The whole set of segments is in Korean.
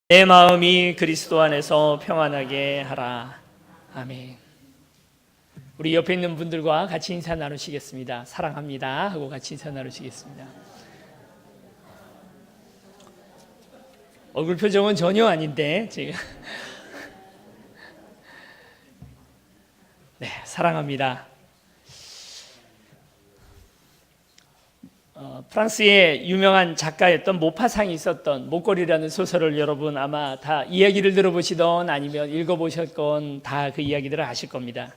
내 마음이 그리스도 안에서 평안하게 하라. 아멘. 우리 옆에 있는 분들과 같이 인사 나누시겠습니다. 사랑합니다 하고 같이 인사 나누시겠습니다. 얼굴 표정은 전혀 아닌데 지금 네, 사랑합니다. 프랑스의 유명한 작가였던 모파상이 있었던 목걸이라는 소설을 여러분 아마 다 이야기를 들어보시던 아니면 읽어보셨건 다 그 이야기들을 아실 겁니다.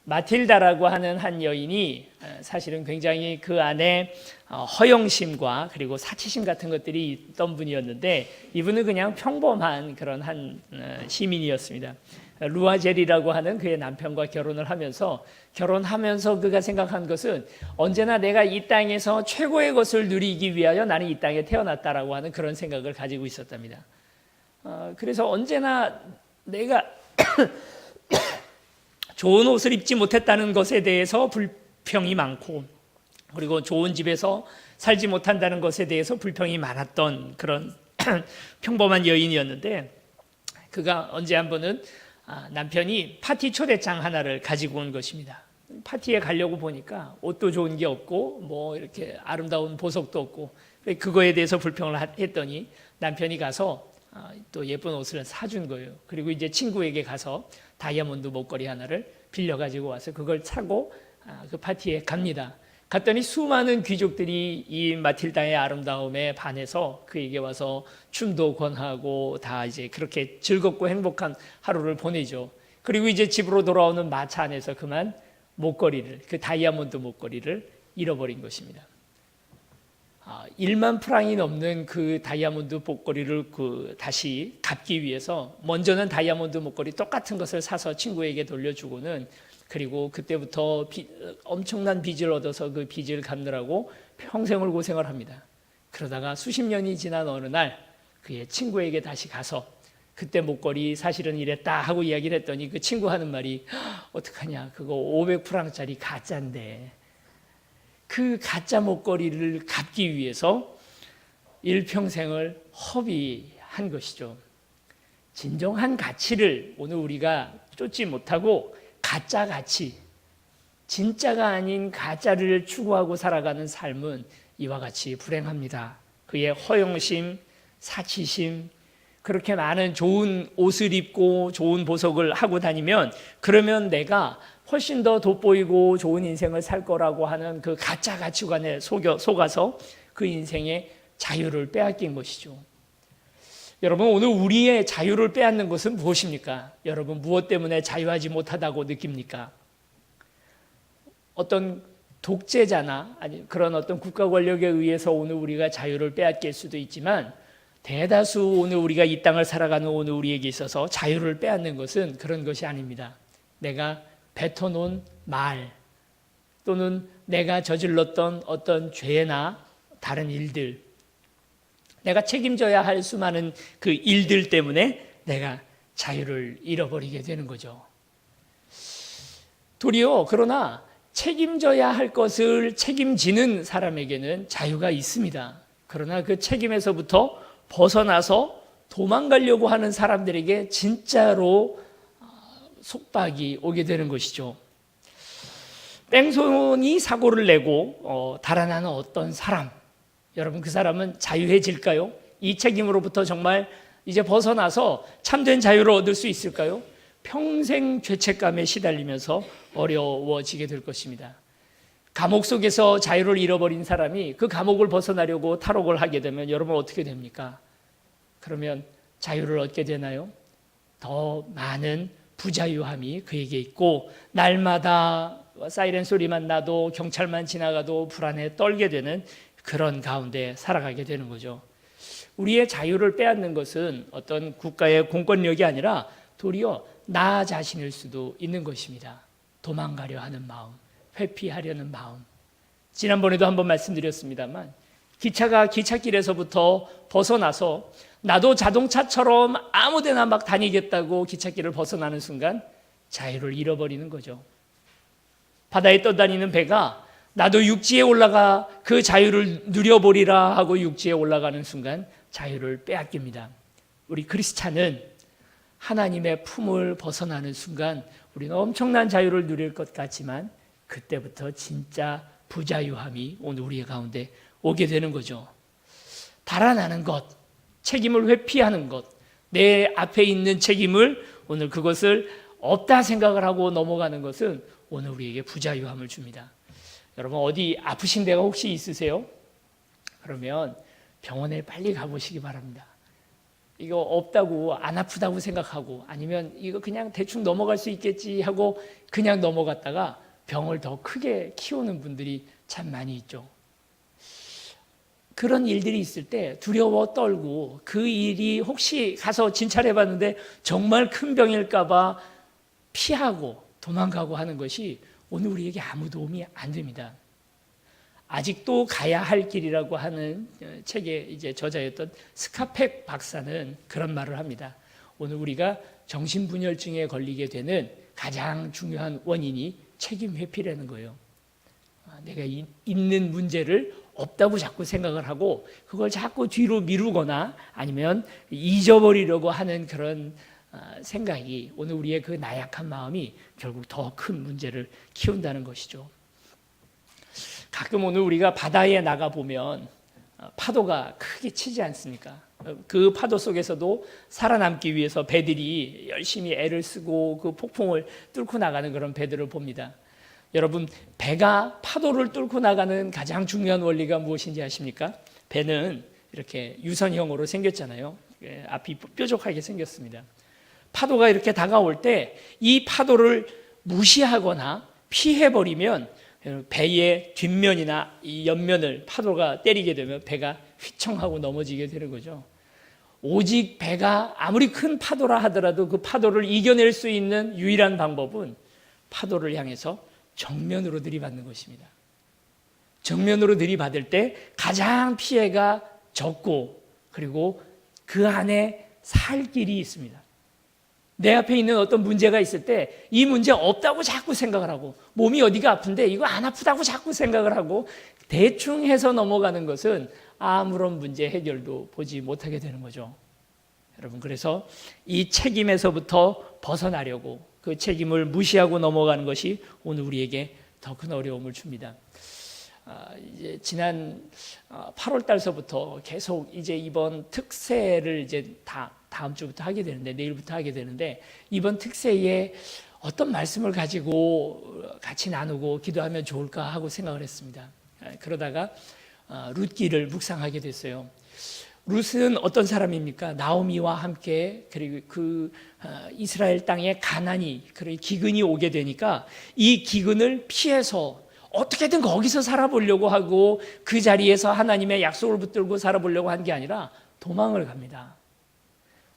마틸다라고 하는 한 여인이 사실은 굉장히 그 안에 허영심과 그리고 사치심 같은 것들이 있던 분이었는데, 이분은 그냥 평범한 그런 한 시민이었습니다. 루아젤이라고 하는 그의 남편과 결혼하면서 그가 생각한 것은 언제나 내가 이 땅에서 최고의 것을 누리기 위하여 나는 이 땅에 태어났다라고 하는 그런 생각을 가지고 있었답니다. 그래서 언제나 내가 좋은 옷을 입지 못했다는 것에 대해서 불평이 많고, 그리고 좋은 집에서 살지 못한다는 것에 대해서 불평이 많았던 그런 평범한 여인이었는데, 그가 언제 한 번은 남편이 파티 초대장 하나를 가지고 온 것입니다. 파티에 가려고 보니까 옷도 좋은 게 없고 뭐 이렇게 아름다운 보석도 없고, 그거에 대해서 불평을 했더니 남편이 가서 또 예쁜 옷을 사준 거예요. 그리고 이제 친구에게 가서 다이아몬드 목걸이 하나를 빌려 가지고 와서 그걸 차고 그 파티에 갑니다. 갔더니 수많은 귀족들이 이 마틸다의 아름다움에 반해서 그에게 와서 춤도 권하고 다 이제 그렇게 즐겁고 행복한 하루를 보내죠. 그리고 이제 집으로 돌아오는 마차 안에서 그만 목걸이를, 그 다이아몬드 목걸이를 잃어버린 것입니다. 1만 프랑이 넘는 그 다이아몬드 목걸이를 다시 갚기 위해서 먼저는 다이아몬드 목걸이 똑같은 것을 사서 친구에게 돌려주고는, 그리고 그때부터 엄청난 빚을 얻어서 그 빚을 갚느라고 평생을 고생을 합니다. 그러다가 수십 년이 지난 어느 날 그의 친구에게 다시 가서 그때 목걸이 사실은 이랬다 하고 이야기를 했더니 그 친구 하는 말이, 어떡하냐, 그거 500프랑짜리 가짜인데 그 가짜 목걸이를 갚기 위해서 일평생을 허비한 것이죠. 진정한 가치를 오늘 우리가 쫓지 못하고 가짜 가치, 진짜가 아닌 가짜를 추구하고 살아가는 삶은 이와 같이 불행합니다. 그의 허영심, 사치심, 그렇게 많은 좋은 옷을 입고 좋은 보석을 하고 다니면 그러면 내가 훨씬 더 돋보이고 좋은 인생을 살 거라고 하는 그 가짜 가치관에 속아서 그 인생의 자유를 빼앗긴 것이죠. 여러분, 오늘 우리의 자유를 빼앗는 것은 무엇입니까? 여러분, 무엇 때문에 자유하지 못하다고 느낍니까? 어떤 독재자나 아니 그런 어떤 국가 권력에 의해서 오늘 우리가 자유를 빼앗길 수도 있지만, 대다수 오늘 우리가 이 땅을 살아가는 오늘 우리에게 있어서 자유를 빼앗는 것은 그런 것이 아닙니다. 내가 뱉어놓은 말, 또는 내가 저질렀던 어떤 죄나 다른 일들, 내가 책임져야 할 수많은 그 일들 때문에 내가 자유를 잃어버리게 되는 거죠. 도리어 그러나 책임져야 할 것을 책임지는 사람에게는 자유가 있습니다. 그러나 그 책임에서부터 벗어나서 도망가려고 하는 사람들에게 진짜로 속박이 오게 되는 것이죠. 뺑소니 사고를 내고 달아나는 어떤 사람, 여러분, 그 사람은 자유해질까요? 이 책임으로부터 정말 이제 벗어나서 참된 자유를 얻을 수 있을까요? 평생 죄책감에 시달리면서 어려워지게 될 것입니다. 감옥 속에서 자유를 잃어버린 사람이 그 감옥을 벗어나려고 탈옥을 하게 되면 여러분 어떻게 됩니까? 그러면 자유를 얻게 되나요? 더 많은 부자유함이 그에게 있고, 날마다 사이렌 소리만 나도 경찰만 지나가도 불안에 떨게 되는 그런 가운데 살아가게 되는 거죠. 우리의 자유를 빼앗는 것은 어떤 국가의 공권력이 아니라 도리어 나 자신일 수도 있는 것입니다. 도망가려 하는 마음, 회피하려는 마음. 지난번에도 한번 말씀드렸습니다만, 기차가 기찻길에서부터 벗어나서 나도 자동차처럼 아무데나 막 다니겠다고 기찻길을 벗어나는 순간 자유를 잃어버리는 거죠. 바다에 떠다니는 배가 나도 육지에 올라가 그 자유를 누려보리라 하고 육지에 올라가는 순간 자유를 빼앗깁니다. 우리 크리스찬은 하나님의 품을 벗어나는 순간 우리는 엄청난 자유를 누릴 것 같지만 그때부터 진짜 부자유함이 오늘 우리의 가운데 오게 되는 거죠. 달아나는 것, 책임을 회피하는 것, 내 앞에 있는 책임을 오늘 그것을 없다 생각을 하고 넘어가는 것은 오늘 우리에게 부자유함을 줍니다. 여러분 어디 아프신 데가 혹시 있으세요? 그러면 병원에 빨리 가보시기 바랍니다. 이거 없다고 안 아프다고 생각하고 아니면 이거 그냥 대충 넘어갈 수 있겠지 하고 그냥 넘어갔다가 병을 더 크게 키우는 분들이 참 많이 있죠. 그런 일들이 있을 때 두려워 떨고 그 일이 혹시 가서 진찰해 봤는데 정말 큰 병일까 봐 피하고 도망가고 하는 것이 오늘 우리에게 아무 도움이 안 됩니다. 아직도 가야 할 길이라고 하는 책의 이제 저자였던 스카펙 박사는 그런 말을 합니다. 오늘 우리가 정신분열증에 걸리게 되는 가장 중요한 원인이 책임 회피라는 거예요. 내가 있는 문제를 없다고 자꾸 생각을 하고 그걸 자꾸 뒤로 미루거나 아니면 잊어버리려고 하는 그런 생각이 오늘 우리의 그 나약한 마음이 결국 더 큰 문제를 키운다는 것이죠. 가끔 오늘 우리가 바다에 나가보면 파도가 크게 치지 않습니까? 그 파도 속에서도 살아남기 위해서 배들이 열심히 애를 쓰고 그 폭풍을 뚫고 나가는 그런 배들을 봅니다. 여러분 배가 파도를 뚫고 나가는 가장 중요한 원리가 무엇인지 아십니까? 배는 이렇게 유선형으로 생겼잖아요. 앞이 뾰족하게 생겼습니다. 파도가 이렇게 다가올 때 이 파도를 무시하거나 피해버리면 배의 뒷면이나 이 옆면을 파도가 때리게 되면 배가 휘청하고 넘어지게 되는 거죠. 오직 배가 아무리 큰 파도라 하더라도 그 파도를 이겨낼 수 있는 유일한 방법은 파도를 향해서 정면으로 들이받는 것입니다. 정면으로 들이받을 때 가장 피해가 적고 그리고 그 안에 살 길이 있습니다. 내 앞에 있는 어떤 문제가 있을 때 이 문제 없다고 자꾸 생각을 하고 몸이 어디가 아픈데 이거 안 아프다고 자꾸 생각을 하고 대충 해서 넘어가는 것은 아무런 문제 해결도 보지 못하게 되는 거죠. 여러분 그래서 이 책임에서부터 벗어나려고 그 책임을 무시하고 넘어가는 것이 오늘 우리에게 더 큰 어려움을 줍니다. 이제 지난 8월 달서부터 계속 이제 이번 특세를 이제 다음 주부터 하게 되는데 내일부터 하게 되는데 이번 특세에 어떤 말씀을 가지고 같이 나누고 기도하면 좋을까 하고 생각을 했습니다. 그러다가 룻기를 묵상하게 됐어요. 룻은 어떤 사람입니까? 나오미와 함께 그리고 그 이스라엘 땅에 가난이 그리고 기근이 오게 되니까 이 기근을 피해서 어떻게든 거기서 살아보려고 하고 그 자리에서 하나님의 약속을 붙들고 살아보려고 한 게 아니라 도망을 갑니다.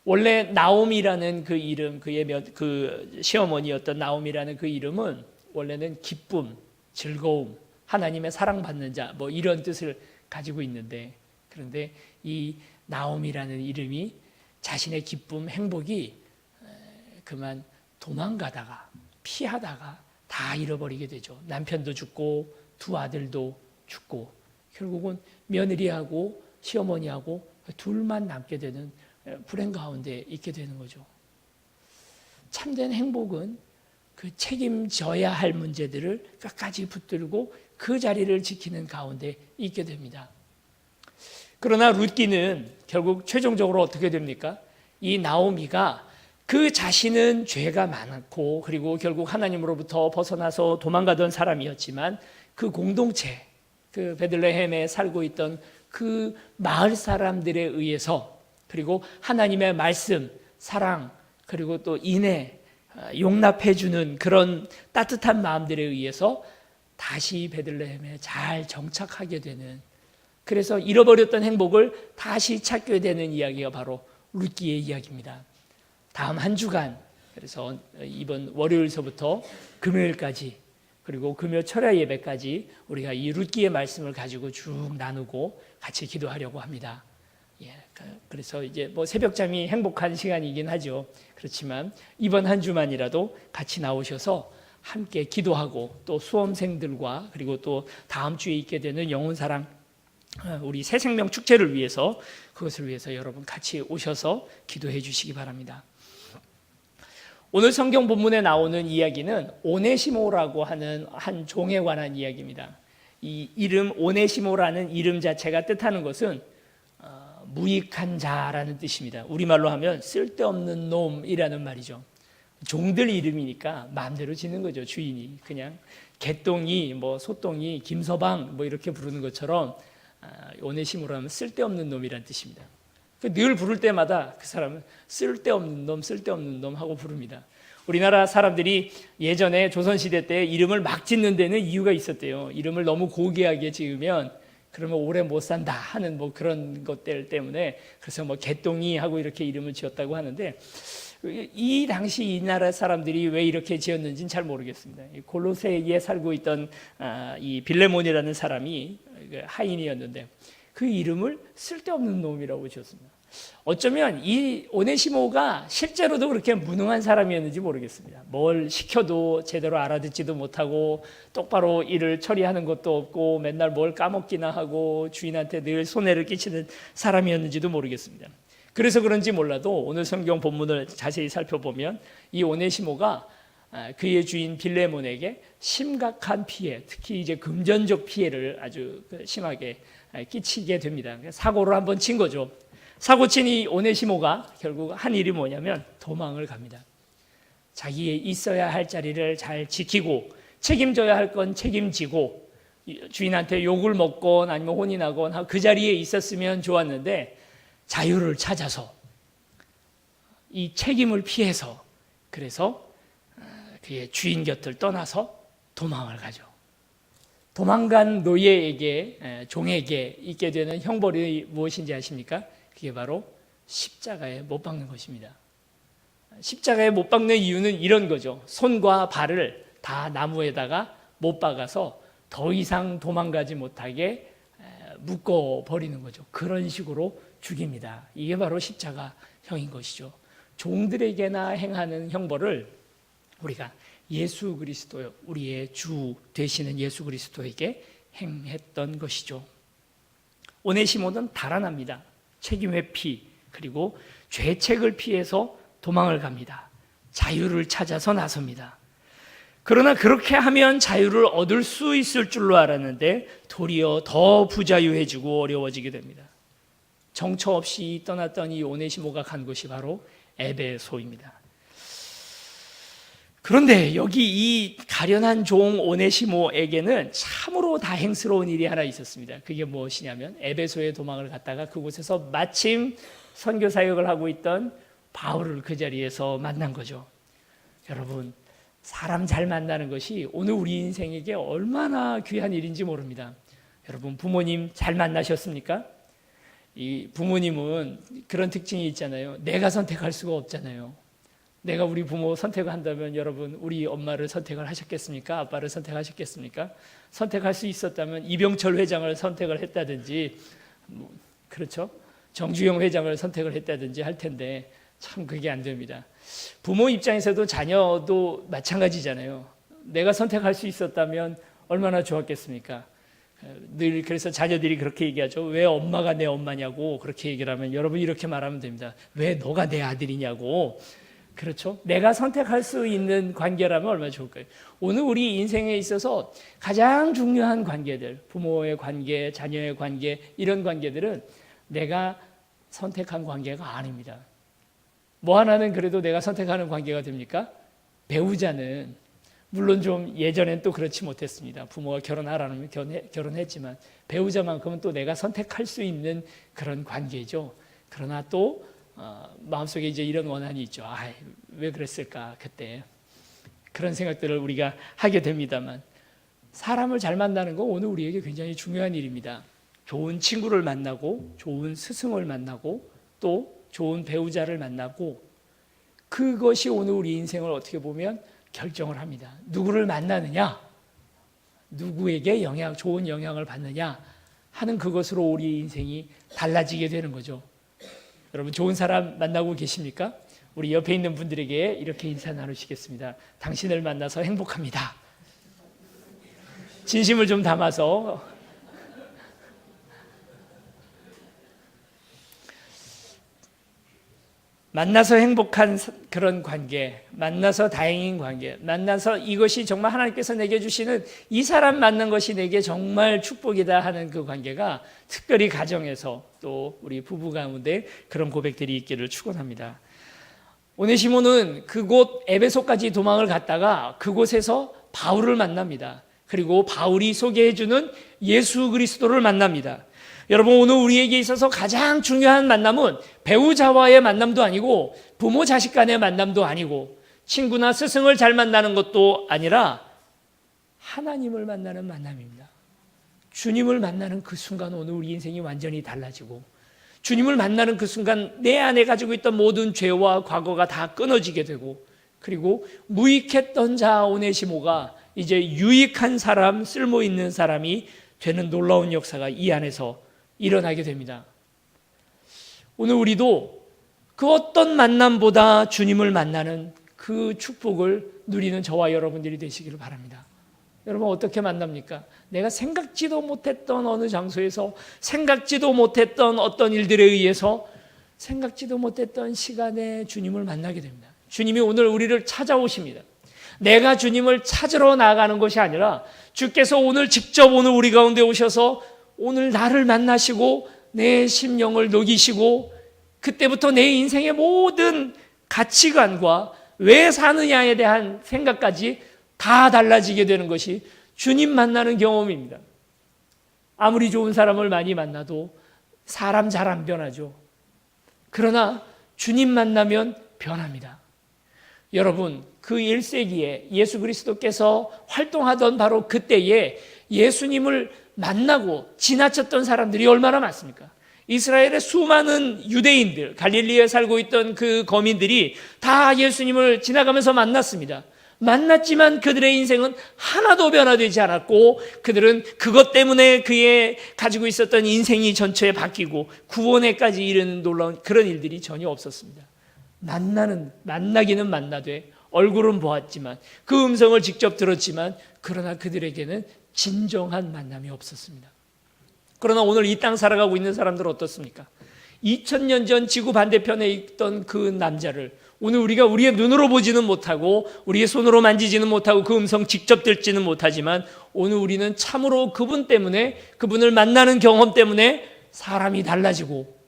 원래 나오미라는 그 이름, 그 시어머니였던 나오미라는 그 이름은 원래는 기쁨, 즐거움, 하나님의 사랑받는 자 뭐 이런 뜻을 가지고 있는데 그런데 이 나오미라는 이름이 자신의 기쁨, 행복이 그만 도망가다가 피하다가 다 잃어버리게 되죠. 남편도 죽고 두 아들도 죽고 결국은 며느리하고 시어머니하고 둘만 남게 되는 불행 가운데 있게 되는 거죠. 참된 행복은 그 책임져야 할 문제들을 끝까지 붙들고 그 자리를 지키는 가운데 있게 됩니다. 그러나 룻기는 결국 최종적으로 어떻게 됩니까? 이 나오미가 그 자신은 죄가 많고 그리고 결국 하나님으로부터 벗어나서 도망가던 사람이었지만 그 공동체, 그 베들레헴에 살고 있던 그 마을 사람들에 의해서 그리고 하나님의 말씀, 사랑, 그리고 또 인애, 용납해주는 그런 따뜻한 마음들에 의해서 다시 베들레헴에 잘 정착하게 되는 그래서 잃어버렸던 행복을 다시 찾게 되는 이야기가 바로 룻기의 이야기입니다. 다음 한 주간 그래서 이번 월요일서부터 금요일까지 그리고 금요 철야 예배까지 우리가 이 룻기의 말씀을 가지고 쭉 나누고 같이 기도하려고 합니다. 그래서 이제 뭐 새벽잠이 행복한 시간이긴 하죠. 그렇지만 이번 한 주만이라도 같이 나오셔서 함께 기도하고 또 수험생들과 그리고 또 다음 주에 있게 되는 영혼사랑 우리 새생명 축제를 위해서, 그것을 위해서 여러분 같이 오셔서 기도해 주시기 바랍니다. 오늘 성경 본문에 나오는 이야기는 오네시모라고 하는 한 종에 관한 이야기입니다. 이 이름 오네시모라는 이름 자체가 뜻하는 것은 무익한 자라는 뜻입니다. 우리말로 하면 쓸데없는 놈이라는 말이죠. 종들 이름이니까 마음대로 짓는 거죠. 주인이 그냥 개똥이, 소똥이, 김서방 이렇게 부르는 것처럼 오네시모로 하면 쓸데없는 놈이라는 뜻입니다. 늘 부를 때마다 그 사람은 쓸데없는 놈, 쓸데없는 놈 하고 부릅니다. 우리나라 사람들이 예전에 조선시대 때 이름을 막 짓는 데는 이유가 있었대요. 이름을 너무 고귀하게 지으면 그러면 오래 못 산다 하는 그런 것들 때문에, 그래서 개똥이 하고 이렇게 이름을 지었다고 하는데, 이 당시 이 나라 사람들이 왜 이렇게 지었는지는 잘 모르겠습니다. 골로새에 살고 있던 이 빌레몬이라는 사람이 하인이었는데 그 이름을 쓸데없는 놈이라고 지었습니다. 어쩌면 이 오네시모가 실제로도 그렇게 무능한 사람이었는지 모르겠습니다. 뭘 시켜도 제대로 알아듣지도 못하고 똑바로 일을 처리하는 것도 없고 맨날 뭘 까먹기나 하고 주인한테 늘 손해를 끼치는 사람이었는지도 모르겠습니다. 그래서 그런지 몰라도 오늘 성경 본문을 자세히 살펴보면 이 오네시모가 그의 주인 빌레몬에게 심각한 피해, 특히 이제 금전적 피해를 아주 심하게 끼치게 됩니다. 사고를 한번 친 거죠. 사고 친 이 오네시모가 결국 한 일이 뭐냐면 도망을 갑니다. 자기의 있어야 할 자리를 잘 지키고 책임져야 할 건 책임지고 주인한테 욕을 먹건 아니면 혼이 나건 그 자리에 있었으면 좋았는데 자유를 찾아서 이 책임을 피해서, 그래서 그의 주인 곁을 떠나서 도망을 가죠. 도망간 노예에게, 종에게 있게 되는 형벌이 무엇인지 아십니까? 그게 바로 십자가에 못 박는 것입니다. 십자가에 못 박는 이유는 이런 거죠. 손과 발을 다 나무에다가 못 박아서 더 이상 도망가지 못하게 묶어버리는 거죠. 그런 식으로 죽입니다. 이게 바로 십자가형인 것이죠. 종들에게나 행하는 형벌을 우리가 예수 그리스도, 우리의 주 되시는 예수 그리스도에게 행했던 것이죠. 오네시모는 달아납니다. 책임 회피, 그리고 죄책을 피해서 도망을 갑니다. 자유를 찾아서 나섭니다. 그러나 그렇게 하면 자유를 얻을 수 있을 줄로 알았는데 도리어 더 부자유해지고 어려워지게 됩니다. 정처 없이 떠났던 이 오네시모가 간 곳이 바로 에베소입니다. 그런데 여기 이 가련한 종 오네시모에게는 참으로 다행스러운 일이 하나 있었습니다. 그게 무엇이냐면 에베소에 도망을 갔다가 그곳에서 마침 선교 사역을 하고 있던 바울을 그 자리에서 만난 거죠. 여러분, 사람 잘 만나는 것이 오늘 우리 인생에게 얼마나 귀한 일인지 모릅니다. 여러분, 부모님 잘 만나셨습니까? 이 부모님은 그런 특징이 있잖아요. 내가 선택할 수가 없잖아요. 내가 우리 부모 선택을 한다면 여러분, 우리 엄마를 선택을 하셨겠습니까? 아빠를 선택하셨겠습니까? 선택할 수 있었다면 이병철 회장을 선택을 했다든지, 그렇죠? 정주영 회장을 선택을 했다든지 할 텐데 참 그게 안 됩니다. 부모 입장에서도 자녀도 마찬가지잖아요. 내가 선택할 수 있었다면 얼마나 좋았겠습니까? 늘 그래서 자녀들이 그렇게 얘기하죠. 왜 엄마가 내 엄마냐고 그렇게 얘기를 하면 여러분 이렇게 말하면 됩니다. 왜 너가 내 아들이냐고. 그렇죠? 내가 선택할 수 있는 관계라면 얼마나 좋을까요? 오늘 우리 인생에 있어서 가장 중요한 관계들, 부모의 관계, 자녀의 관계, 이런 관계들은 내가 선택한 관계가 아닙니다. 뭐 하나는 그래도 내가 선택하는 관계가 됩니까? 배우자는 물론 좀 예전엔 또 그렇지 못했습니다. 부모가 결혼하라면 결혼했지만 배우자만큼은 또 내가 선택할 수 있는 그런 관계죠. 그러나 또 마음속에 이제 이런 원한이 있죠. 왜 그랬을까 그때. 그런 생각들을 우리가 하게 됩니다만 사람을 잘 만나는 건 오늘 우리에게 굉장히 중요한 일입니다. 좋은 친구를 만나고 좋은 스승을 만나고 또 좋은 배우자를 만나고 그것이 오늘 우리 인생을 어떻게 보면 결정을 합니다. 누구를 만나느냐, 누구에게 좋은 영향을 받느냐 하는 그것으로 우리 인생이 달라지게 되는 거죠. 여러분 좋은 사람 만나고 계십니까? 우리 옆에 있는 분들에게 이렇게 인사 나누시겠습니다. 당신을 만나서 행복합니다. 진심을 좀 담아서 만나서 행복한 그런 관계, 만나서 다행인 관계, 만나서 이것이 정말 하나님께서 내게 주시는 이 사람 만난 것이 내게 정말 축복이다 하는 그 관계가 특별히 가정에서 또 우리 부부 가운데 그런 고백들이 있기를 축원합니다. 오네시모는 그곳 에베소까지 도망을 갔다가 그곳에서 바울을 만납니다. 그리고 바울이 소개해주는 예수 그리스도를 만납니다. 여러분, 오늘 우리에게 있어서 가장 중요한 만남은 배우자와의 만남도 아니고 부모 자식 간의 만남도 아니고 친구나 스승을 잘 만나는 것도 아니라 하나님을 만나는 만남입니다. 주님을 만나는 그 순간 오늘 우리 인생이 완전히 달라지고, 주님을 만나는 그 순간 내 안에 가지고 있던 모든 죄와 과거가 다 끊어지게 되고, 그리고 무익했던 자 오네시모가 이제 유익한 사람, 쓸모 있는 사람이 되는 놀라운 역사가 이 안에서 일어나게 됩니다. 오늘 우리도 그 어떤 만남보다 주님을 만나는 그 축복을 누리는 저와 여러분들이 되시기를 바랍니다. 여러분, 어떻게 만납니까? 내가 생각지도 못했던 어느 장소에서, 생각지도 못했던 어떤 일들에 의해서, 생각지도 못했던 시간에 주님을 만나게 됩니다. 주님이 오늘 우리를 찾아오십니다. 내가 주님을 찾으러 나가는 것이 아니라 주께서 오늘 직접 오늘 우리 가운데 오셔서 오늘 나를 만나시고 내 심령을 녹이시고, 그때부터 내 인생의 모든 가치관과 왜 사느냐에 대한 생각까지 다 달라지게 되는 것이 주님 만나는 경험입니다. 아무리 좋은 사람을 많이 만나도 사람 잘 안 변하죠. 그러나 주님 만나면 변합니다. 여러분, 그 1세기에 예수 그리스도께서 활동하던 바로 그때에 예수님을 만나고 지나쳤던 사람들이 얼마나 많습니까? 이스라엘의 수많은 유대인들, 갈릴리에 살고 있던 그 거민들이 다 예수님을 지나가면서 만났습니다. 만났지만 그들의 인생은 하나도 변화되지 않았고, 그들은 그것 때문에 그의 가지고 있었던 인생이 전체에 바뀌고 구원에까지 이르는 놀라운 그런 일들이 전혀 없었습니다. 만나기는 만나되 얼굴은 보았지만, 그 음성을 직접 들었지만, 그러나 그들에게는 진정한 만남이 없었습니다. 그러나 오늘 이 땅 살아가고 있는 사람들은 어떻습니까? 2000년 전 지구 반대편에 있던 그 남자를 오늘 우리가 우리의 눈으로 보지는 못하고 우리의 손으로 만지지는 못하고 그 음성 직접 듣지는 못하지만, 오늘 우리는 참으로 그분 때문에, 그분을 만나는 경험 때문에 사람이 달라지고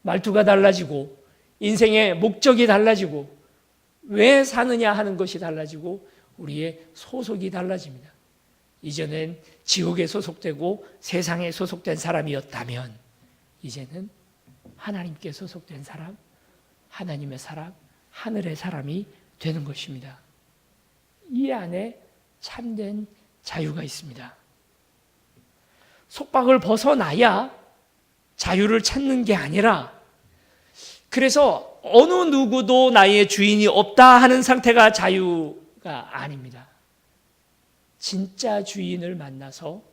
말투가 달라지고 인생의 목적이 달라지고 왜 사느냐 하는 것이 달라지고 우리의 소속이 달라집니다. 이전엔 지옥에 소속되고 세상에 소속된 사람이었다면 이제는 하나님께 소속된 사람, 하나님의 사람, 하늘의 사람이 되는 것입니다. 이 안에 참된 자유가 있습니다. 속박을 벗어나야 자유를 찾는 게 아니라, 그래서 어느 누구도 나의 주인이 없다 하는 상태가 자유가 아닙니다. 진짜 주인을 만나서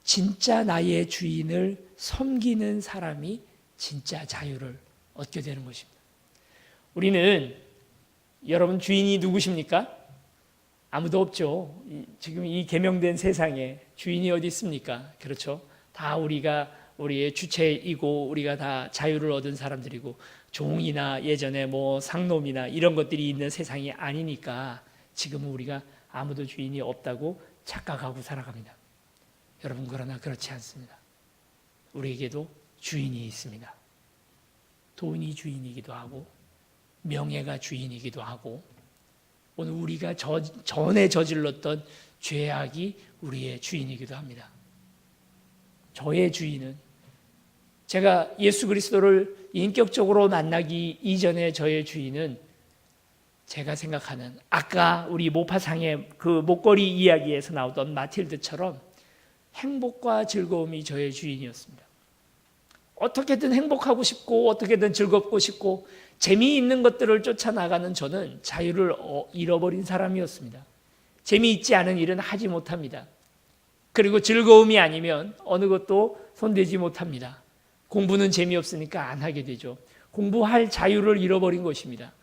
진짜 나의 주인을 섬기는 사람이 진짜 자유를 얻게 되는 것입니다. 우리는, 여러분 주인이 누구십니까? 아무도 없죠. 지금 이 계명된 세상에 주인이 어디 있습니까? 그렇죠. 다 우리의 주체이고 우리가 다 자유를 얻은 사람들이고, 종이나 예전에 뭐 상놈이나 이런 것들이 있는 세상이 아니니까 지금은 우리가 아무도 주인이 없다고 착각하고 살아갑니다. 여러분, 그러나 그렇지 않습니다. 우리에게도 주인이 있습니다. 돈이 주인이기도 하고 명예가 주인이기도 하고, 오늘 우리가 전에 저질렀던 죄악이 우리의 주인이기도 합니다. 저의 주인은, 제가 예수 그리스도를 인격적으로 만나기 이전에 저의 주인은, 제가 생각하는 아까 우리 모파상의 그 목걸이 이야기에서 나오던 마틸드처럼 행복과 즐거움이 저의 주인이었습니다. 어떻게든 행복하고 싶고 어떻게든 즐겁고 싶고 재미있는 것들을 쫓아나가는 저는 자유를 잃어버린 사람이었습니다. 재미있지 않은 일은 하지 못합니다. 그리고 즐거움이 아니면 어느 것도 손대지 못합니다. 공부는 재미없으니까 안 하게 되죠. 공부할 자유를 잃어버린 것입니다.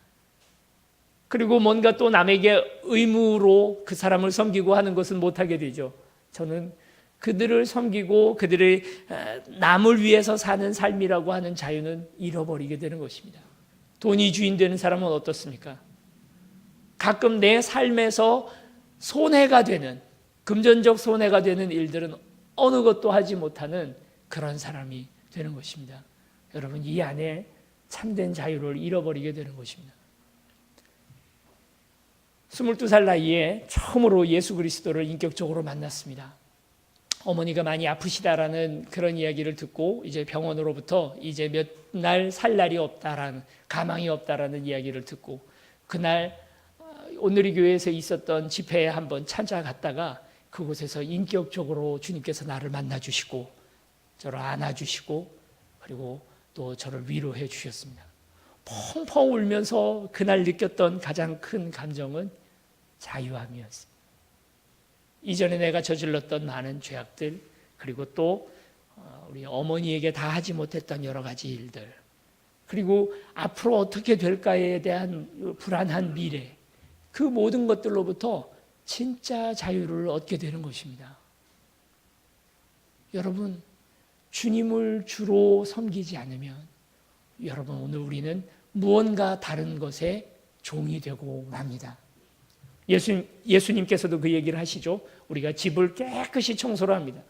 그리고 뭔가 또 남에게 의무로 그 사람을 섬기고 하는 것은 못하게 되죠. 저는 그들을 섬기고 그들의 남을 위해서 사는 삶이라고 하는 자유는 잃어버리게 되는 것입니다. 돈이 주인 되는 사람은 어떻습니까? 가끔 내 삶에서 손해가 되는, 금전적 손해가 되는 일들은 어느 것도 하지 못하는 그런 사람이 되는 것입니다. 여러분, 이 안에 참된 자유를 잃어버리게 되는 것입니다. 22살 나이에 처음으로 예수 그리스도를 인격적으로 만났습니다. 어머니가 많이 아프시다라는 그런 이야기를 듣고 이제 병원으로부터 이제 몇 날 살 날이 없다라는, 가망이 없다라는 이야기를 듣고, 그날 오늘의 교회에서 있었던 집회에 한번 찾아갔다가 그곳에서 인격적으로 주님께서 나를 만나 주시고 저를 안아 주시고 그리고 또 저를 위로해 주셨습니다. 펑펑 울면서 그날 느꼈던 가장 큰 감정은 자유함이었습니다. 이전에 내가 저질렀던 많은 죄악들, 그리고 또 우리 어머니에게 다 하지 못했던 여러 가지 일들, 그리고 앞으로 어떻게 될까에 대한 불안한 미래, 그 모든 것들로부터 진짜 자유를 얻게 되는 것입니다. 여러분, 주님을 주로 섬기지 않으면 여러분, 오늘 우리는 무언가 다른 것에 종이 되고 맙니다. 예수님께서도 그 얘기를 하시죠. 우리가 집을 깨끗이 청소를 합니다.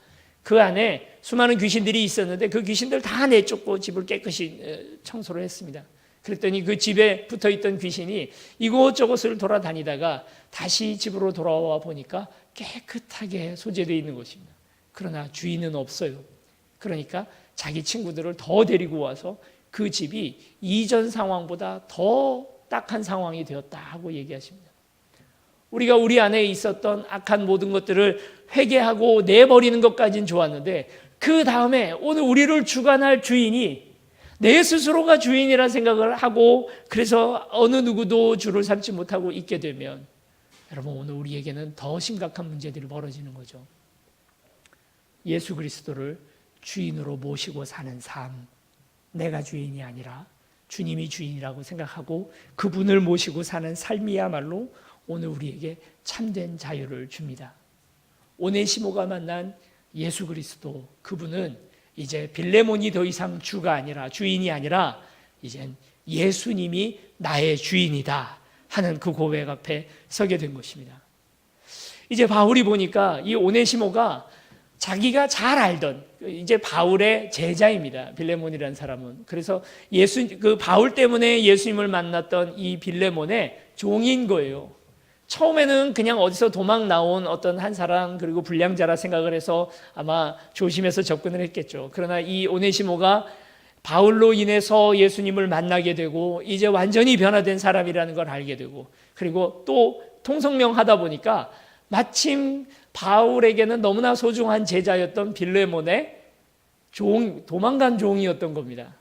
그 안에 수많은 귀신들이 있었는데 그 귀신들 다 내쫓고 집을 깨끗이 청소를 했습니다. 그랬더니 그 집에 붙어있던 귀신이 이곳저곳을 돌아다니다가 다시 집으로 돌아와 보니까 깨끗하게 소재되어 있는 것입니다. 그러나 주인은 없어요. 그러니까 자기 친구들을 더 데리고 와서 그 집이 이전 상황보다 더 딱한 상황이 되었다 하고 얘기하십니다. 우리가 우리 안에 있었던 악한 모든 것들을 회개하고 내버리는 것까지는 좋았는데 그 다음에 오늘 우리를 주관할 주인이 내 스스로가 주인이라는 생각을 하고 그래서 어느 누구도 주를 삼지 못하고 있게 되면 여러분, 오늘 우리에게는 더 심각한 문제들이 벌어지는 거죠. 예수 그리스도를 주인으로 모시고 사는 삶, 내가 주인이 아니라 주님이 주인이라고 생각하고 그분을 모시고 사는 삶이야말로 오늘 우리에게 참된 자유를 줍니다. 오네시모가 만난 예수 그리스도, 그분은 이제 빌레몬이 더 이상 주가 아니라, 주인이 아니라 이젠 예수님이 나의 주인이다 하는 그 고백 앞에 서게 된 것입니다. 이제 바울이 보니까 이 오네시모가 자기가 잘 알던 이제 바울의 제자입니다. 빌레몬이라는 사람은. 그래서 그 바울 때문에 예수님을 만났던 이 빌레몬의 종인 거예요. 처음에는 그냥 어디서 도망 나온 어떤 한 사람, 그리고 불량자라 생각을 해서 아마 조심해서 접근을 했겠죠. 그러나 이 오네시모가 바울로 인해서 예수님을 만나게 되고 이제 완전히 변화된 사람이라는 걸 알게 되고, 그리고 또 통성명하다 보니까 마침 바울에게는 너무나 소중한 제자였던 빌레몬의 도망간 종이었던 겁니다.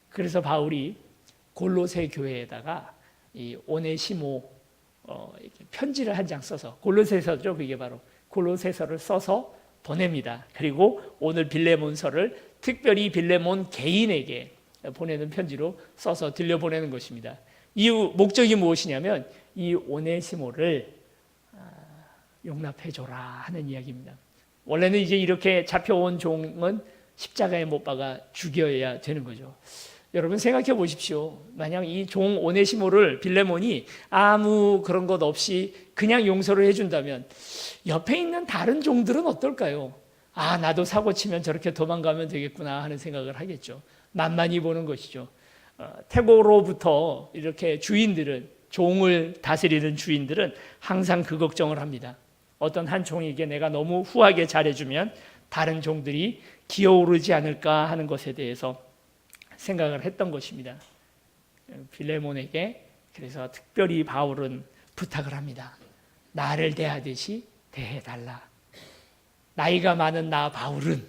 그래서 바울이 골로새 교회에다가 이 오네시모 편지를 한 장 써서, 골로새서죠, 그게 바로 골로새서를 써서 보냅니다. 그리고 오늘 빌레몬서를 특별히 빌레몬 개인에게 보내는 편지로 써서 들려보내는 것입니다. 이유, 목적이 무엇이냐면 이 오네시모를 용납해줘라 하는 이야기입니다. 원래는 이제 이렇게 잡혀온 종은 십자가에 못 박아 죽여야 되는 거죠. 여러분 생각해 보십시오. 만약 이 종 오네시모를 빌레몬이 아무 그런 것 없이 그냥 용서를 해준다면 옆에 있는 다른 종들은 어떨까요? 아, 나도 사고 치면 저렇게 도망가면 되겠구나 하는 생각을 하겠죠. 만만히 보는 것이죠. 태고로부터 이렇게 주인들은, 종을 다스리는 주인들은 항상 그 걱정을 합니다. 어떤 한 종에게 내가 너무 후하게 잘해주면 다른 종들이 기어오르지 않을까 하는 것에 대해서 생각을 했던 것입니다. 빌레몬에게 그래서 특별히 바울은 부탁을 합니다. 나를 대하듯이 대해달라. 나이가 많은 나 바울은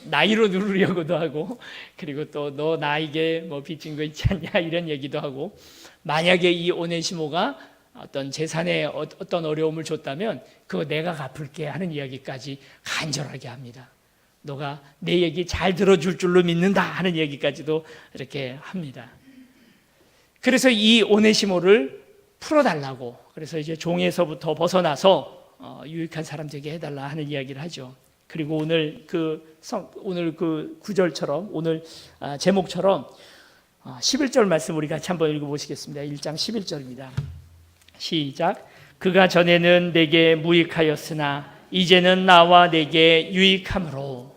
나이로 누르려고도 하고, 그리고 또 너 나에게 뭐 빚진 거 있지 않냐 이런 얘기도 하고, 만약에 이 오네시모가 어떤 재산에 어떤 어려움을 줬다면 그거 내가 갚을게 하는 이야기까지 간절하게 합니다. 너가 내 얘기 잘 들어줄 줄로 믿는다 하는 얘기까지도 이렇게 합니다. 그래서 이 오네시모를 풀어달라고, 그래서 이제 종에서부터 벗어나서 유익한 사람 되게 해달라 하는 이야기를 하죠. 그리고 오늘 그 구절처럼, 오늘 제목처럼 11절 말씀 우리 같이 한번 읽어보시겠습니다. 1장 11절입니다. 시작. 그가 전에는 내게 무익하였으나 이제는 나와 내게 유익함으로.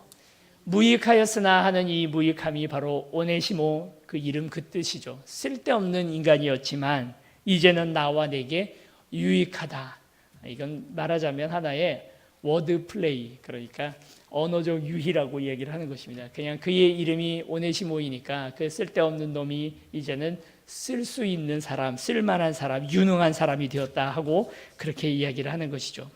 무익하였으나 하는 이 무익함이 바로 오네시모 그 이름 그 뜻이죠. 쓸데없는 인간이었지만 이제는 나와 내게 유익하다. 이건 말하자면 하나의 워드 플레이, 그러니까 언어적 유희라고 얘기를 하는 것입니다. 그냥 그의 이름이 오네시모이니까 그 쓸데없는 놈이 이제는 쓸 수 있는 사람, 쓸만한 사람, 유능한 사람이 되었다 하고 그렇게 이야기를 하는 것이죠.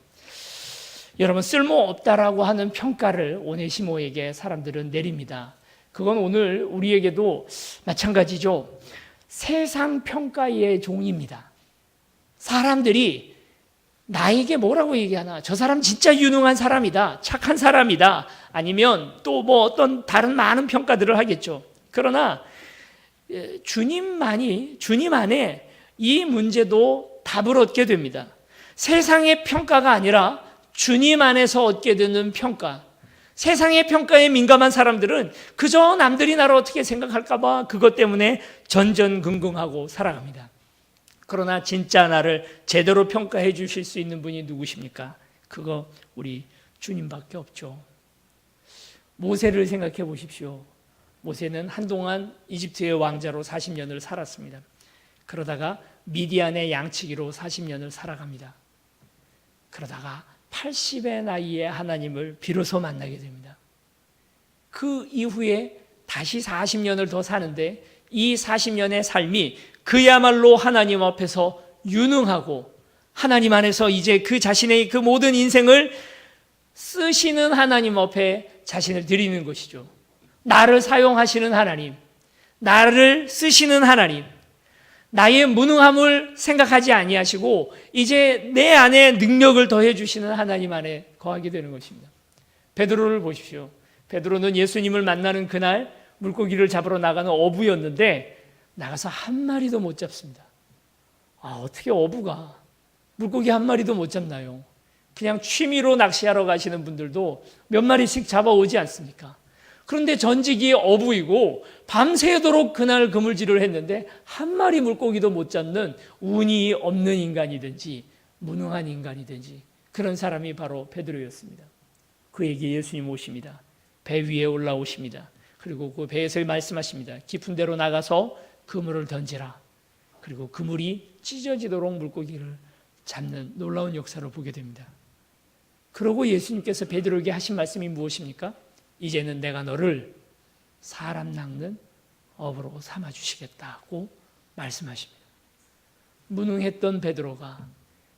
여러분, 쓸모없다라고 하는 평가를 오네시모에게 사람들은 내립니다. 그건 오늘 우리에게도 마찬가지죠. 세상 평가의 종입니다. 사람들이 나에게 뭐라고 얘기하나? 저 사람 진짜 유능한 사람이다, 착한 사람이다, 아니면 또 뭐 어떤 다른 많은 평가들을 하겠죠. 그러나 주님 안에 이 문제도 답을 얻게 됩니다. 세상의 평가가 아니라 주님 안에서 얻게 되는 평가. 세상의 평가에 민감한 사람들은 그저 남들이 나를 어떻게 생각할까 봐 그것 때문에 전전긍긍하고 살아갑니다. 그러나 진짜 나를 제대로 평가해 주실 수 있는 분이 누구십니까? 그거 우리 주님밖에 없죠. 모세를 생각해 보십시오. 모세는 한동안 이집트의 왕자로 40년을 살았습니다. 그러다가 미디안의 양치기로 40년을 살아갑니다. 그러다가 80의 나이에 하나님을 비로소 만나게 됩니다. 그 이후에 다시 40년을 더 사는데 이 40년의 삶이 그야말로 하나님 앞에서 유능하고 하나님 안에서 이제 그 자신의 그 모든 인생을 쓰시는 하나님 앞에 자신을 드리는 것이죠. 나를 사용하시는 하나님, 나를 쓰시는 하나님, 나의 무능함을 생각하지 아니하시고 이제 내 안에 능력을 더해 주시는 하나님 안에 거하게 되는 것입니다. 베드로를 보십시오. 베드로는 예수님을 만나는 그날 물고기를 잡으러 나가는 어부였는데 나가서 한 마리도 못 잡습니다. 어떻게 어부가 물고기 한 마리도 못 잡나요? 그냥 취미로 낚시하러 가시는 분들도 몇 마리씩 잡아오지 않습니까? 그런데 전직이 어부이고 밤새도록 그날 그물질을 했는데 한 마리 물고기도 못 잡는 운이 없는 인간이든지 무능한 인간이든지 그런 사람이 바로 베드로였습니다. 그에게 예수님 오십니다. 배 위에 올라오십니다. 그리고 그 배에서 말씀하십니다. 깊은 데로 나가서 그물을 던지라. 그리고 그물이 찢어지도록 물고기를 잡는 놀라운 역사를 보게 됩니다. 그러고 예수님께서 베드로에게 하신 말씀이 무엇입니까? 이제는 내가 너를 사람 낚는 어부로 삼아주시겠다고 말씀하십니다. 무능했던 베드로가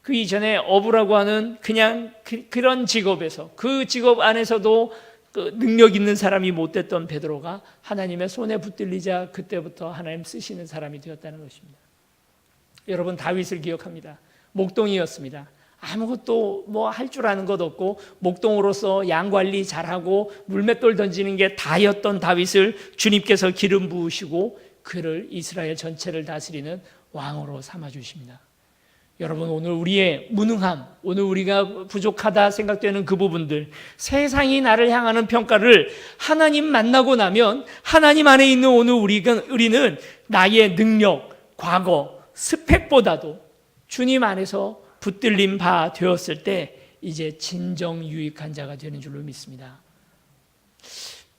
그 이전에 어부라고 하는 그냥 그런 직업에서 그 직업 안에서도 그 능력 있는 사람이 못 됐던 베드로가 하나님의 손에 붙들리자 그때부터 하나님 쓰시는 사람이 되었다는 것입니다. 여러분, 다윗을 기억합니다. 목동이었습니다. 아무것도 뭐 할 줄 아는 것 없고 목동으로서 양 관리 잘하고 물맷돌 던지는 게 다였던 다윗을 주님께서 기름 부으시고 그를 이스라엘 전체를 다스리는 왕으로 삼아주십니다. 여러분, 오늘 우리의 무능함, 오늘 우리가 부족하다 생각되는 그 부분들, 세상이 나를 향하는 평가를 하나님 만나고 나면 하나님 안에 있는 오늘 우리는 나의 능력, 과거, 스펙보다도 주님 안에서 붙들림 바 되었을 때 이제 진정 유익한 자가 되는 줄로 믿습니다.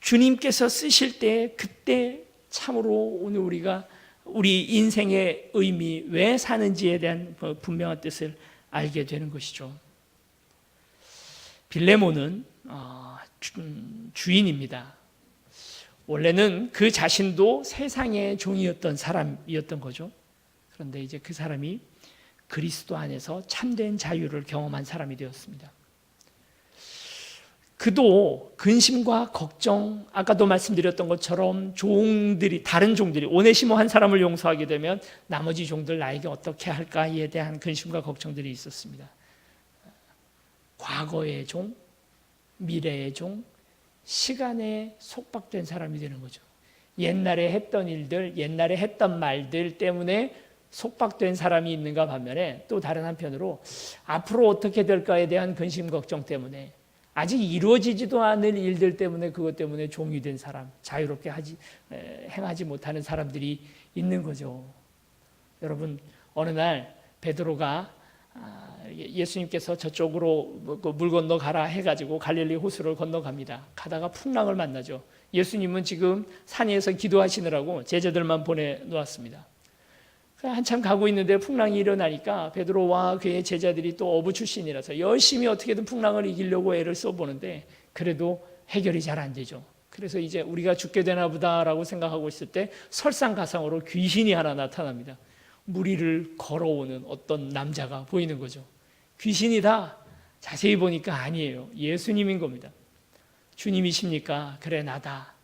주님께서 쓰실 때 그때 참으로 오늘 우리가 우리 인생의 의미, 왜 사는지에 대한 분명한 뜻을 알게 되는 것이죠. 빌레몬은 주인입니다. 원래는 그 자신도 세상의 종이었던 사람이었던 거죠. 그런데 이제 그 사람이 그리스도 안에서 참된 자유를 경험한 사람이 되었습니다. 그도 근심과 걱정, 아까도 말씀드렸던 것처럼 다른 종들이 오네시모 한 사람을 용서하게 되면 나머지 종들 나에게 어떻게 할까에 대한 근심과 걱정들이 있었습니다. 과거의 종, 미래의 종, 시간에 속박된 사람이 되는 거죠. 옛날에 했던 일들, 옛날에 했던 말들 때문에 속박된 사람이 있는가 반면에 또 다른 한편으로 앞으로 어떻게 될까에 대한 근심 걱정 때문에 아직 이루어지지도 않을 일들 때문에 그것 때문에 종이 된 사람, 자유롭게 행하지 못하는 사람들이 있는 거죠. 여러분, 어느 날 베드로가 예수님께서 저쪽으로 물 건너 가라 해가지고 갈릴리 호수를 건너갑니다. 가다가 풍랑을 만나죠. 예수님은 지금 산에서 기도하시느라고 제자들만 보내놓았습니다. 한참 가고 있는데 풍랑이 일어나니까 베드로와 그의 제자들이 또 어부 출신이라서 열심히 어떻게든 풍랑을 이기려고 애를 써보는데 그래도 해결이 잘 안 되죠. 그래서 이제 우리가 죽게 되나 보다라고 생각하고 있을 때 설상가상으로 귀신이 하나 나타납니다. 물 위를 걸어오는 어떤 남자가 보이는 거죠. 귀신이다. 자세히 보니까 아니에요. 예수님인 겁니다. 주님이십니까? 그래, 나다.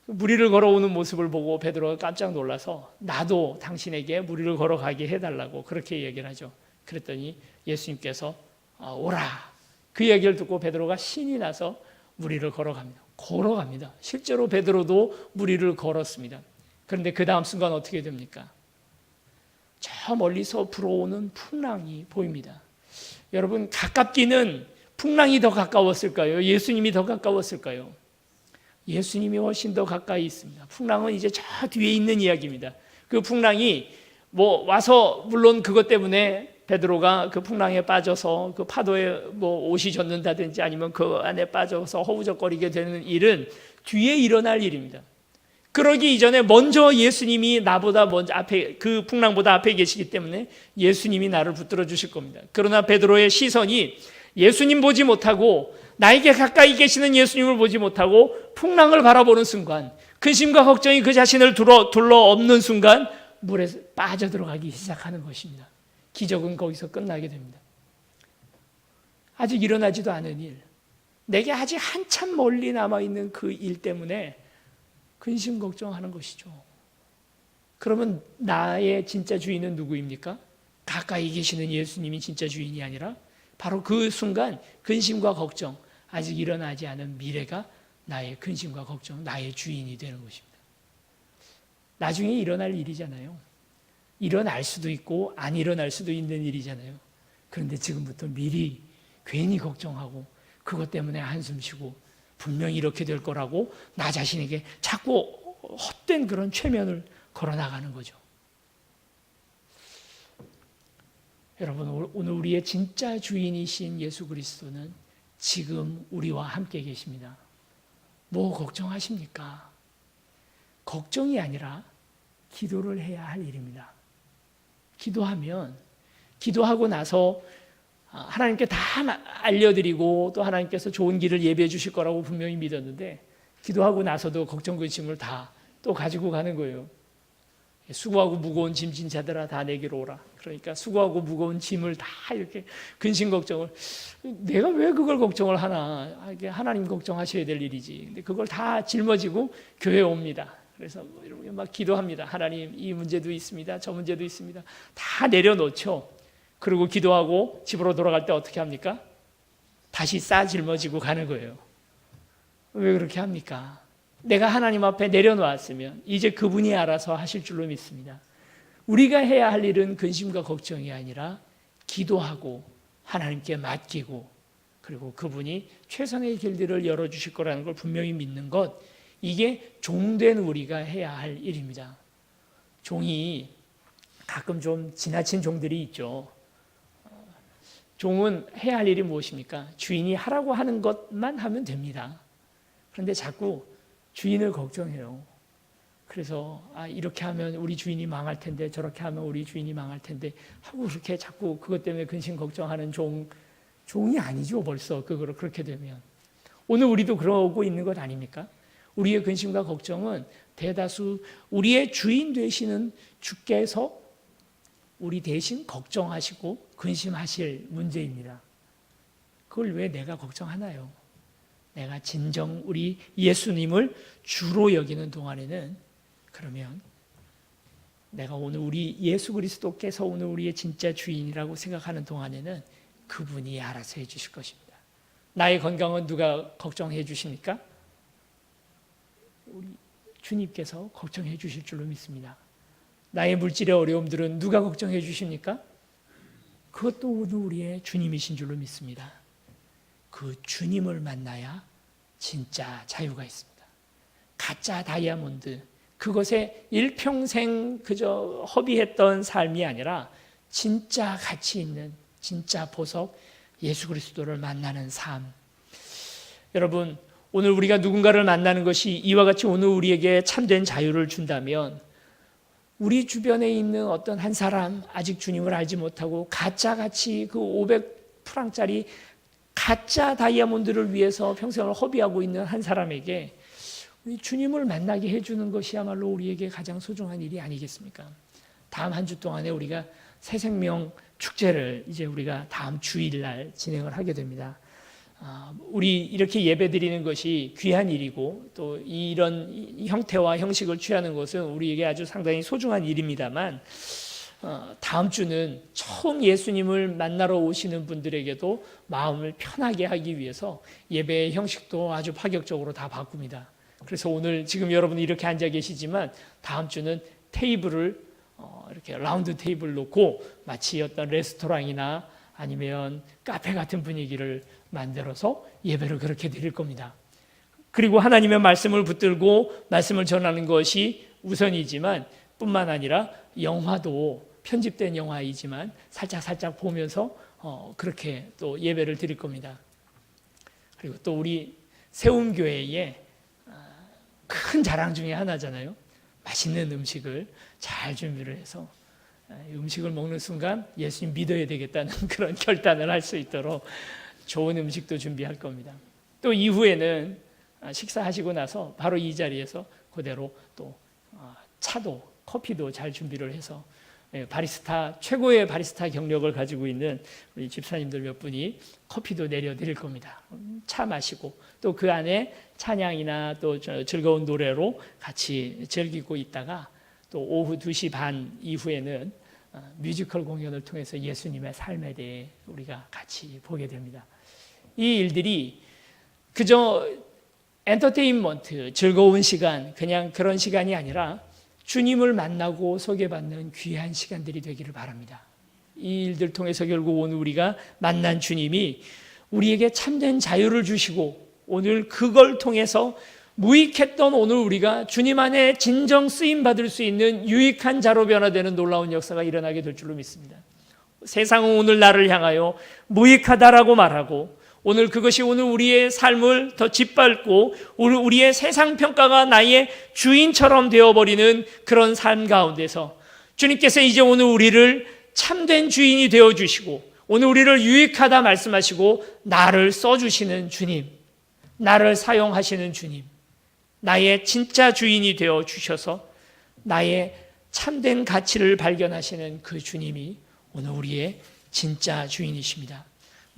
물 위를 걸어오는 모습을 보고 베드로가 깜짝 놀라서 나도 당신에게 물 위를 걸어가게 해달라고 그렇게 얘기를 하죠. 그랬더니 예수님께서 오라. 그 얘기를 듣고 베드로가 신이 나서 물 위를 걸어갑니다. 실제로 베드로도 물 위를 걸었습니다. 그런데 그 다음 순간 어떻게 됩니까? 저 멀리서 불어오는 풍랑이 보입니다. 여러분, 가깝기는 풍랑이 더 가까웠을까요? 예수님이 더 가까웠을까요? 예수님이 훨씬 더 가까이 있습니다. 풍랑은 이제 저 뒤에 있는 이야기입니다. 그 풍랑이 와서 물론 그것 때문에 베드로가 그 풍랑에 빠져서 그 파도에 옷이 젖는다든지 아니면 그 안에 빠져서 허우적거리게 되는 일은 뒤에 일어날 일입니다. 그러기 이전에 먼저 예수님이 나보다 먼저 앞에, 그 풍랑보다 앞에 계시기 때문에 예수님이 나를 붙들어 주실 겁니다. 그러나 베드로의 시선이 예수님 보지 못하고 나에게 가까이 계시는 예수님을 보지 못하고 풍랑을 바라보는 순간, 근심과 걱정이 그 자신을 둘러 엎는 순간 물에 빠져들어가기 시작하는 것입니다. 기적은 거기서 끝나게 됩니다. 아직 일어나지도 않은 일, 내게 아직 한참 멀리 남아있는 그 일 때문에 근심 걱정하는 것이죠. 그러면 나의 진짜 주인은 누구입니까? 가까이 계시는 예수님이 진짜 주인이 아니라 바로 그 순간 근심과 걱정, 아직 일어나지 않은 미래가 나의 근심과 걱정, 나의 주인이 되는 것입니다. 나중에 일어날 일이잖아요. 일어날 수도 있고 안 일어날 수도 있는 일이잖아요. 그런데 지금부터 미리 괜히 걱정하고 그것 때문에 한숨 쉬고 분명히 이렇게 될 거라고 나 자신에게 자꾸 헛된 그런 최면을 걸어나가는 거죠. 여러분, 오늘 우리의 진짜 주인이신 예수 그리스도는 지금 우리와 함께 계십니다. 뭐 걱정하십니까? 걱정이 아니라 기도를 해야 할 일입니다. 기도하고 나서 하나님께 다 알려드리고 또 하나님께서 좋은 길을 예비해 주실 거라고 분명히 믿었는데 기도하고 나서도 걱정 근심을 다 또 가지고 가는 거예요. 수고하고 무거운 짐진 자들아 다 내게로 오라. 그러니까 수고하고 무거운 짐을 다 이렇게 근심 걱정을, 내가 왜 그걸 걱정을 하나? 이게 하나님 걱정하셔야 될 일이지. 근데 그걸 다 짊어지고 교회에 옵니다. 그래서 이렇게 막 기도합니다. 하나님, 이 문제도 있습니다. 저 문제도 있습니다. 다 내려놓죠. 그리고 기도하고 집으로 돌아갈 때 어떻게 합니까? 다시 싸 짊어지고 가는 거예요. 왜 그렇게 합니까? 내가 하나님 앞에 내려놓았으면 이제 그분이 알아서 하실 줄로 믿습니다. 우리가 해야 할 일은 근심과 걱정이 아니라 기도하고 하나님께 맡기고 그리고 그분이 최선의 길들을 열어주실 거라는 걸 분명히 믿는 것, 이게 종된 우리가 해야 할 일입니다. 종이 가끔 좀 지나친 종들이 있죠. 종은 해야 할 일이 무엇입니까? 주인이 하라고 하는 것만 하면 됩니다. 그런데 자꾸 주인을 걱정해요. 그래서 이렇게 하면 우리 주인이 망할 텐데 저렇게 하면 우리 주인이 망할 텐데 하고 그렇게 자꾸 그것 때문에 근심 걱정하는 종이 아니죠. 벌써 그거를 그렇게 되면. 오늘 우리도 그러고 있는 것 아닙니까? 우리의 근심과 걱정은 대다수 우리의 주인 되시는 주께서 우리 대신 걱정하시고 근심하실 문제입니다. 그걸 왜 내가 걱정하나요? 내가 진정 우리 예수님을 주로 여기는 동안에는, 그러면 내가 오늘 우리 예수 그리스도께서 오늘 우리의 진짜 주인이라고 생각하는 동안에는 그분이 알아서 해 주실 것입니다. 나의 건강은 누가 걱정해 주십니까? 우리 주님께서 걱정해 주실 줄로 믿습니다. 나의 물질의 어려움들은 누가 걱정해 주십니까? 그것도 오늘 우리의 주님이신 줄로 믿습니다. 그 주님을 만나야 진짜 자유가 있습니다. 가짜 다이아몬드, 그것에 일평생 그저 허비했던 삶이 아니라 진짜 가치 있는 진짜 보석 예수 그리스도를 만나는 삶. 여러분, 오늘 우리가 누군가를 만나는 것이 이와 같이 오늘 우리에게 참된 자유를 준다면 우리 주변에 있는 어떤 한 사람, 아직 주님을 알지 못하고 가짜같이 그 500프랑짜리 가짜 다이아몬드를 위해서 평생을 허비하고 있는 한 사람에게 주님을 만나게 해주는 것이야말로 우리에게 가장 소중한 일이 아니겠습니까? 다음 한 주 동안에 우리가 새 생명 축제를 이제 우리가 다음 주일날 진행을 하게 됩니다. 우리 이렇게 예배 드리는 것이 귀한 일이고 또 이런 형태와 형식을 취하는 것은 우리에게 아주 상당히 소중한 일입니다만 다음 주는 처음 예수님을 만나러 오시는 분들에게도 마음을 편하게 하기 위해서 예배의 형식도 아주 파격적으로 다 바꿉니다. 그래서 오늘 지금 여러분이 이렇게 앉아 계시지만 다음 주는 테이블을 이렇게 라운드 테이블 놓고 마치 어떤 레스토랑이나 아니면 카페 같은 분위기를 만들어서 예배를 그렇게 드릴 겁니다. 그리고 하나님의 말씀을 붙들고 말씀을 전하는 것이 우선이지만 뿐만 아니라 영화도 편집된 영화이지만 살짝 보면서 그렇게 또 예배를 드릴 겁니다. 그리고 또 우리 세움교회에 큰 자랑 중에 하나잖아요. 맛있는 음식을 잘 준비를 해서 음식을 먹는 순간 예수님 믿어야 되겠다는 그런 결단을 할 수 있도록 좋은 음식도 준비할 겁니다. 또 이후에는 식사하시고 나서 바로 이 자리에서 그대로 또 차도 커피도 잘 준비를 해서 바리스타 최고의 바리스타 경력을 가지고 있는 우리 집사님들 몇 분이 커피도 내려드릴 겁니다. 차 마시고 또 그 안에 찬양이나 또 즐거운 노래로 같이 즐기고 있다가 또 오후 2시 반 이후에는 뮤지컬 공연을 통해서 예수님의 삶에 대해 우리가 같이 보게 됩니다. 이 일들이 그저 엔터테인먼트, 즐거운 시간, 그냥 그런 시간이 아니라 주님을 만나고 소개받는 귀한 시간들이 되기를 바랍니다. 이 일들 통해서 결국 오늘 우리가 만난 주님이 우리에게 참된 자유를 주시고 오늘 그걸 통해서 무익했던 오늘 우리가 주님 안에 진정 쓰임받을 수 있는 유익한 자로 변화되는 놀라운 역사가 일어나게 될 줄로 믿습니다. 세상은 오늘 나를 향하여 무익하다라고 말하고 오늘 그것이 오늘 우리의 삶을 더 짓밟고 오늘 우리의 세상 평가가 나의 주인처럼 되어버리는 그런 삶 가운데서 주님께서 이제 오늘 우리를 참된 주인이 되어주시고 오늘 우리를 유익하다 말씀하시고 나를 써주시는 주님, 나를 사용하시는 주님, 나의 진짜 주인이 되어주셔서 나의 참된 가치를 발견하시는 그 주님이 오늘 우리의 진짜 주인이십니다.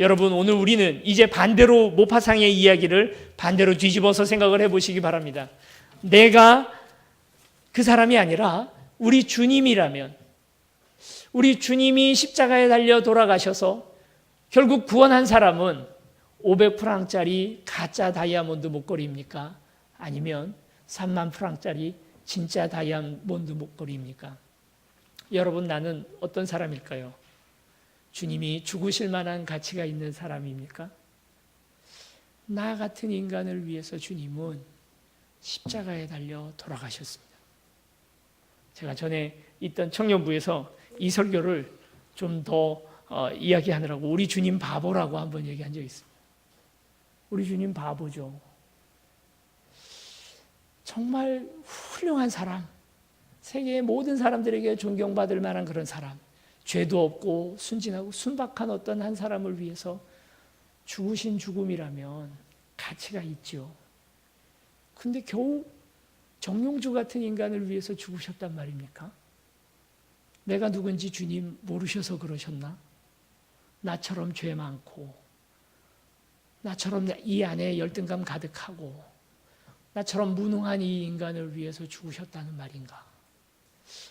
여러분, 오늘 우리는 이제 반대로 모파상의 이야기를 반대로 뒤집어서 생각을 해보시기 바랍니다. 내가 그 사람이 아니라 우리 주님이라면 우리 주님이 십자가에 달려 돌아가셔서 결국 구원한 사람은 500프랑짜리 가짜 다이아몬드 목걸이입니까? 아니면 3만 프랑짜리 진짜 다이아몬드 목걸이입니까? 여러분, 나는 어떤 사람일까요? 주님이 죽으실 만한 가치가 있는 사람입니까? 나 같은 인간을 위해서 주님은 십자가에 달려 돌아가셨습니다. 제가 전에 있던 청년부에서 이 설교를 좀 더 이야기하느라고 우리 주님 바보라고 한번 얘기한 적이 있습니다. 우리 주님 바보죠. 정말 훌륭한 사람, 세계의 모든 사람들에게 존경받을 만한 그런 사람, 죄도 없고 순진하고 순박한 어떤 한 사람을 위해서 죽으신 죽음이라면 가치가 있죠. 근데 겨우 정용주 같은 인간을 위해서 죽으셨단 말입니까? 내가 누군지 주님 모르셔서 그러셨나? 나처럼 죄 많고 나처럼 이 안에 열등감 가득하고 나처럼 무능한 이 인간을 위해서 죽으셨다는 말인가?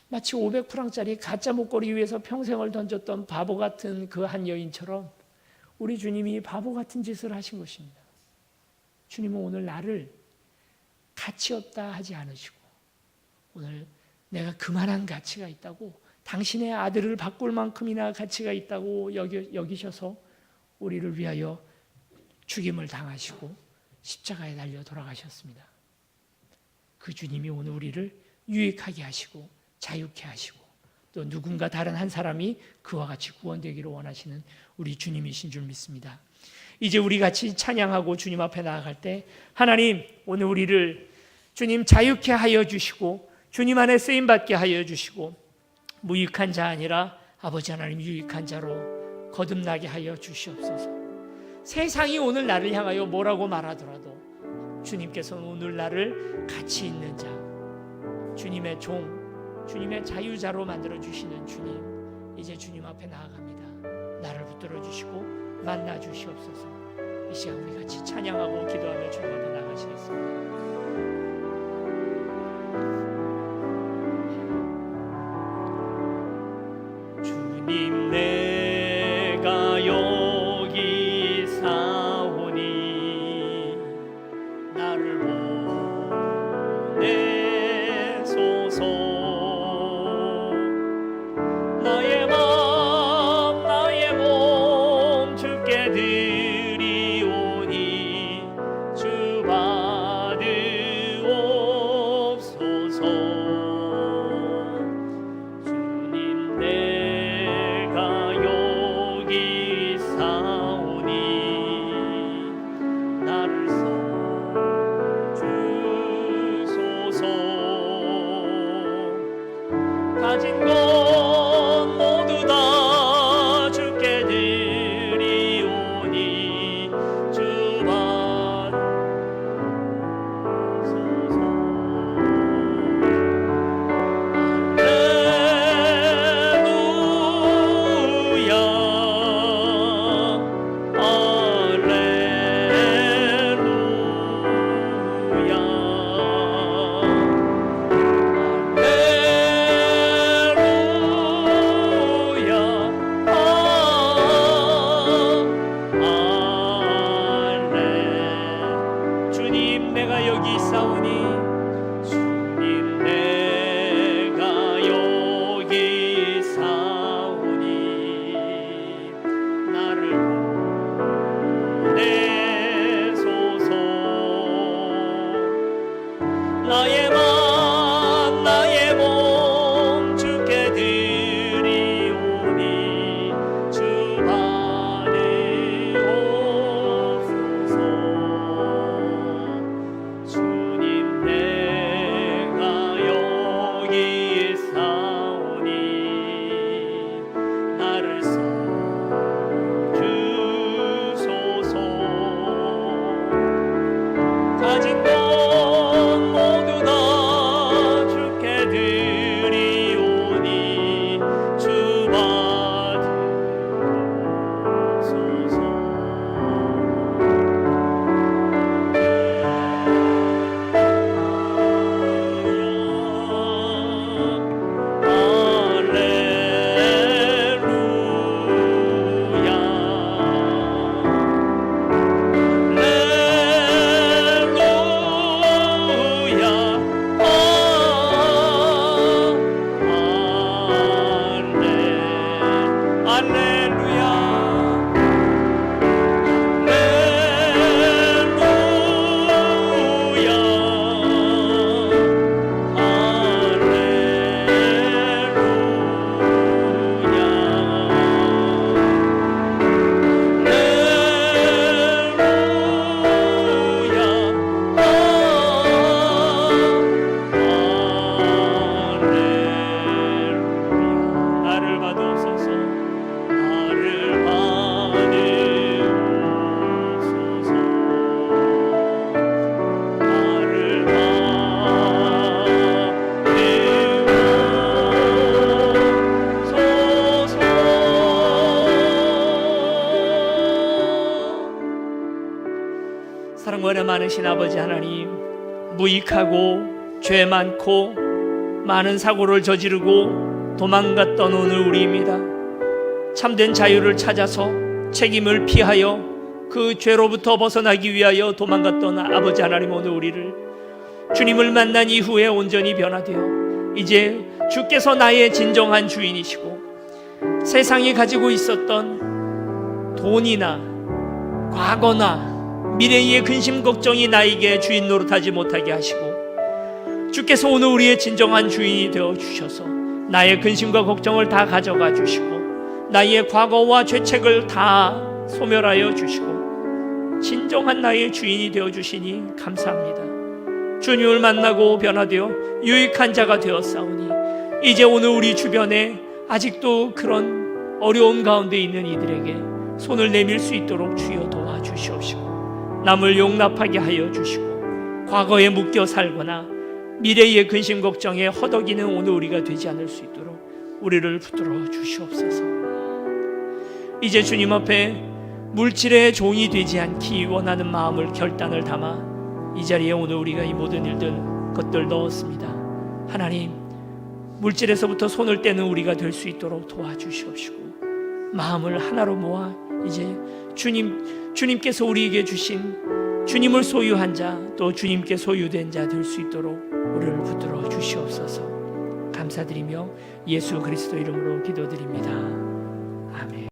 마치 500프랑짜리 가짜 목걸이 위해서 평생을 던졌던 바보 같은 그 한 여인처럼 우리 주님이 바보 같은 짓을 하신 것입니다. 주님은 오늘 나를 가치 없다 하지 않으시고 오늘 내가 그만한 가치가 있다고 당신의 아들을 바꿀 만큼이나 가치가 있다고 여기셔서 우리를 위하여 죽임을 당하시고 십자가에 달려 돌아가셨습니다. 그 주님이 오늘 우리를 유익하게 하시고 자유케 하시고 또 누군가 다른 한 사람이 그와 같이 구원되기를 원하시는 우리 주님이신 줄 믿습니다. 이제 우리 같이 찬양하고 주님 앞에 나아갈 때 하나님 오늘 우리를 주님 자유케 하여 주시고 주님 안에 쓰임받게 하여 주시고 무익한 자 아니라 아버지 하나님 유익한 자로 거듭나게 하여 주시옵소서. 세상이 오늘 나를 향하여 뭐라고 말하더라도 주님께서는 오늘 나를 가치 있는 자, 주님의 종, 주님의 자유자로 만들어주시는 주님, 이제 주님 앞에 나아갑니다. 나를 붙들어 주시고 만나 주시옵소서. 이 시간 우리 같이 찬양하고 기도하며 주님 앞에 나가시겠습니다. 주님 내가 여기 사오니 나를 보내소서. 나의 맘 나의 몸 주께 드리오니 주 받으옵소서. 주님 내가 여기 사오니 나를 써주소서. 가진 것 모두 다 주께 드리오니 주 받으소서. 주님 내가 여기 있사오니 주님 내가 여기 있사오니 나를 보내소서. 나의 맘 나의 몸 주께 드리오니 주 받으옵소서. 주님 내가 여기 있사오니 나를 써주소서. 가진 것 모두 다 주께 드리오니 주 받으소서. 나를 받으옵소서. 나를 받으옵소서. 나를 받으옵소서. 사랑과 은혜 많으신 아버지 하나님, 무익하고 죄 많고 많은 사고를 저지르고 도망갔던 오늘 우리입니다. 참된 자유를 찾아서 책임을 피하여 그 죄로부터 벗어나기 위하여 도망갔던 아버지 하나님, 오늘 우리를 주님을 만난 이후에 온전히 변화되어 이제 주께서 나의 진정한 주인이시고 세상이 가지고 있었던 돈이나 과거나 미래의 근심 걱정이 나에게 주인 노릇하지 못하게 하시고, 주께서 오늘 우리의 진정한 주인이 되어 주셔서 나의 근심과 걱정을 다 가져가 주시고, 나의 과거와 죄책을 다 소멸하여 주시고 진정한 나의 주인이 되어 주시니 감사합니다. 주님을 만나고 변화되어 유익한 자가 되었사오니, 이제 오늘 우리 주변에 아직도 그런 어려움 가운데 있는 이들에게 손을 내밀 수 있도록 주여 도와주시옵시고, 남을 용납하게 하여 주시고, 과거에 묶여 살거나 미래의 근심 걱정에 허덕이는 오늘 우리가 되지 않을 수 있도록 우리를 붙들어 주시옵소서. 이제 주님 앞에 물질의 종이 되지 않기 원하는 마음을, 결단을 담아 이 자리에 오늘 우리가 이 모든 것들 넣었습니다. 하나님, 물질에서부터 손을 떼는 우리가 될 수 있도록 도와주시옵시고, 마음을 하나로 모아 이제 주님께서 우리에게 주신 주님을 소유한 자, 또 주님께 소유된 자 될 수 있도록 우리를 붙들어 주시옵소서. 감사드리며 예수 그리스도 이름으로 기도드립니다. 아멘.